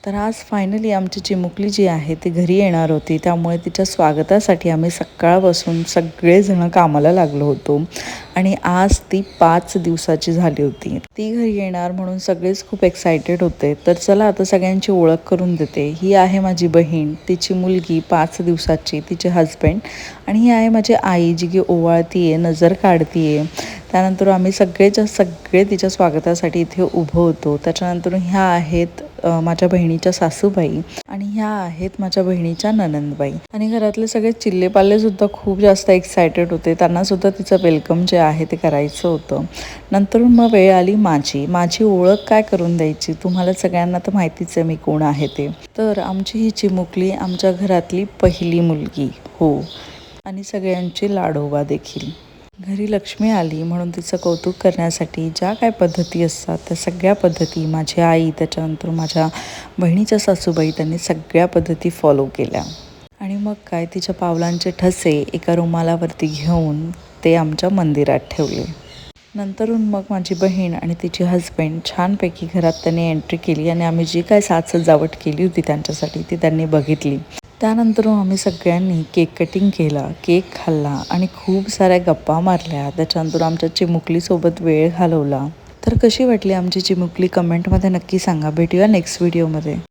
तर आज फायनली आमची चिमुकली जी आहे ती घरी येणार होती, त्यामुळे तिच्या स्वागतासाठी आम्ही सकाळपासून सगळेजण कामाला लागलो होतो आणि आज ती 5 दिवसाची झाली होती. ती घरी येणार म्हणून सगळेच खूप एक्सायटेड होते. तर चला आता सगळ्यांची ओळख करून देते. ही आहे माझी बहीण, तिची मुलगी 5 दिवसाची, तिचे हजबंड आणि ही आहे माझी आई जी की ओवाळतीये, नजर काढतीये. त्यानंतर आम्ही सगळेच्या सगळे तिच्या स्वागतासाठी इथे उभं होतो. त्याच्यानंतर ह्या आहेत माझ्या बहिणीच्या सासूबाई आणि ह्या आहेत माझ्या बहिणीच्या ननंदबाई आणि घरातले सगळे चिल्लेपाल्ले सुद्धा खूप जास्त एक्सायटेड होते. त्यांना सुद्धा तिचं वेलकम जे आहे ते करायचं होतं. नंतर मग वेळ आली माझी ओळख काय करून द्यायची, तुम्हाला सगळ्यांना तर माहितीच आहे मी कोण आहे ते. तर आमची ही चिमुकली आमच्या घरातली पहिली मुलगी हो आणि सगळ्यांची लाडोबा देखील. घरी लक्ष्मी आली म्हणून तिचं कौतुक करण्यासाठी ज्या काय पद्धती असतात त्या सगळ्या पद्धती माझी आई, त्याच्यानंतर माझ्या बहिणीच्या सासूबाई त्यांनी सगळ्या पद्धती फॉलो केल्या. आणि मग काय तिच्या पावलांचे ठसे एका रुमालावरती घेऊन ते आमच्या मंदिरात ठेवले. नंतरून मग माझी बहीण आणि तिची हजबंड छानपैकी घरात त्यांनी एंट्री केली आणि आम्ही जी काय साज सजावट केली होती त्यांच्यासाठी ती त्यांनी बघितली. त्यानंतर आम्ही सगळ्यांनी केक कटिंग केला, केक खाल्ला आणि खूप साऱ्या गप्पा मारल्या. त्याच्यानंतर आमच्या चिमुकलीसोबत वेळ घालवला. तर कशी वाटली आमची चिमुकली कमेंटमध्ये नक्की सांगा. भेटूया नेक्स्ट व्हिडिओमध्ये.